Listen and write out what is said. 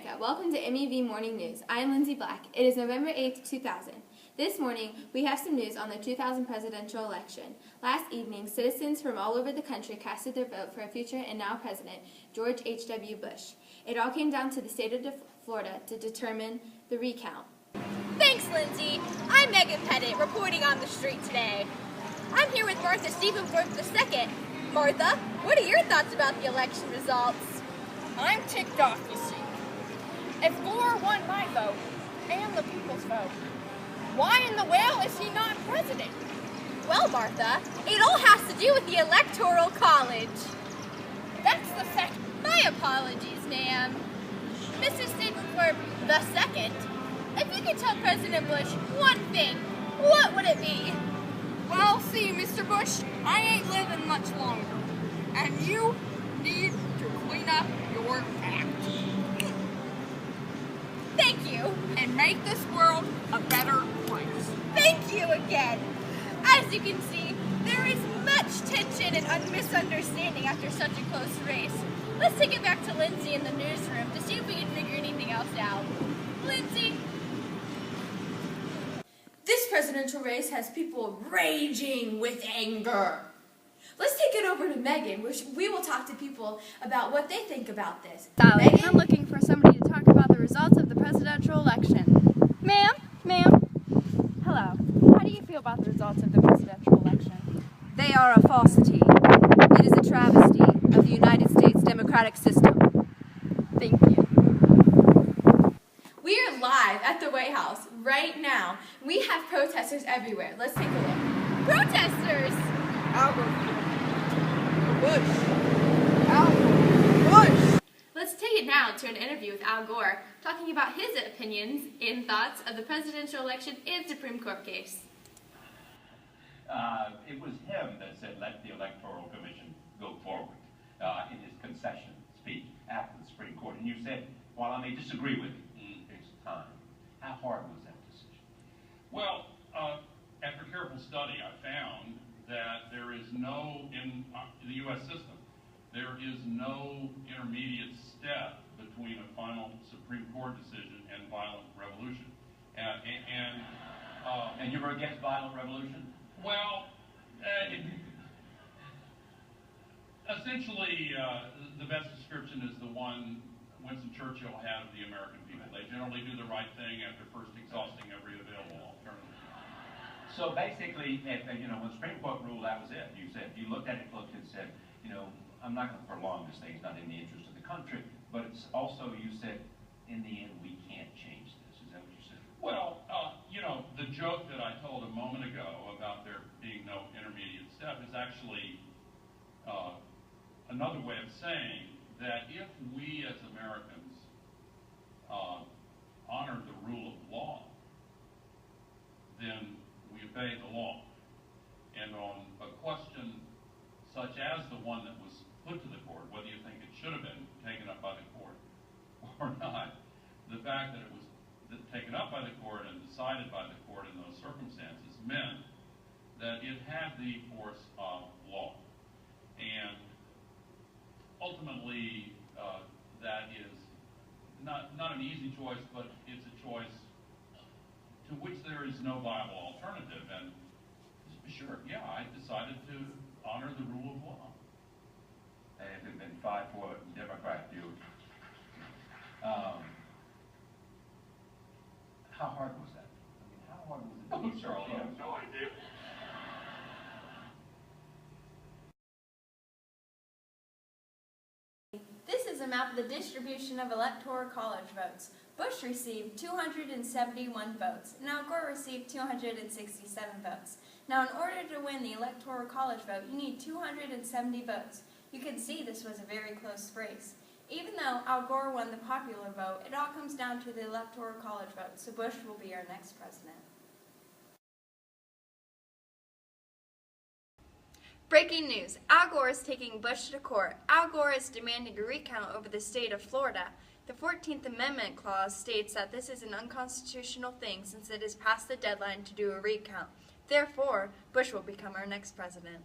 America. Welcome to MEV Morning News. I am Lindsay Black. It is November 8th, 2000. This morning, we have some news on the 2000 presidential election. Last evening, citizens from all over the country casted their vote for our future and now President, George H.W. Bush. It all came down to the state of Florida to determine the recount. Thanks, Lindsay. I'm Megan Pettit, reporting on the street today. I'm here with Martha Stephenforth II. Martha, what are your thoughts about the election results? I'm ticked off, you see. If Gore won my vote, and the people's vote, why in the whale is he not president? Well, Martha, it all has to do with the Electoral College. That's the second. My apologies, ma'am. Mr. Stephenforth II, if you could tell President Bush one thing, what would it be? Well, see, Mr. Bush, I ain't living much longer, and you need to clean up your act. Thank you. And make this world a better place. Thank you again. As you can see, there is much tension and misunderstanding after such a close race. Let's take it back to Lindsay in the newsroom to see if we can figure anything else out. Lindsay? This presidential race has people raging with anger. Let's take it over to Megan, where we will talk to people about what they think about this. Sally, Megan? I'm looking for somebody to talk about the results of the presidential election. Ma'am? Hello. How do you feel about the results of the presidential election? They are a falsity. It is a travesty of the United States democratic system. Thank you. We are live at the White House right now. We have protesters everywhere. Let's take a look. Protesters! Bush! Let's take it now to an interview with Al Gore, talking about his opinions and thoughts of the presidential election and Supreme Court case. It was him that said, let the Electoral Commission go forward in his concession speech after the Supreme Court. And you said, while I may disagree with you, it's time. How hard was that decision? Well, after careful study, I found that there is no, in the U.S. system, there is no intermediate step between a final Supreme Court decision and violent revolution. And you were against violent revolution? Well, essentially, the best description is the one Winston Churchill had of the American people. They generally do the right thing after first exhausting every available alternative. So basically, when the Supreme Court ruled, that was it. You said, you looked and said, I'm not going to prolong this thing. It's not in the interest of the country. But it's also, you said, in the end, we can't change this. Is that what you said? Well, the joke that I told a moment ago about there being no intermediate step is actually another way of saying that if we as Americans honor the rule of law, then we obey the law. And on a question such as the one that was put to the court, whether you think it should have been taken up by the court or not, the fact that it was taken up by the court and decided by the court in those circumstances meant that it had the force of law. And ultimately, that is not an easy choice, but it's a choice to which there is no viable alternative. And sure, yeah, I decided to honor the rule of law. And if it had been 5-4 Democrat, how hard was that? I mean, how hard was it? Oh, Charlie, I have no idea. This is a map of the distribution of Electoral College votes. Bush received 271 votes, and Al Gore received 267 votes. Now, in order to win the Electoral College vote, you need 270 votes. You can see this was a very close race. Even though Al Gore won the popular vote, it all comes down to the Electoral College vote, so Bush will be our next president. Breaking news. Al Gore is taking Bush to court. Al Gore is demanding a recount over the state of Florida. The 14th Amendment clause states that this is an unconstitutional thing since it is past the deadline to do a recount. Therefore, Bush will become our next president.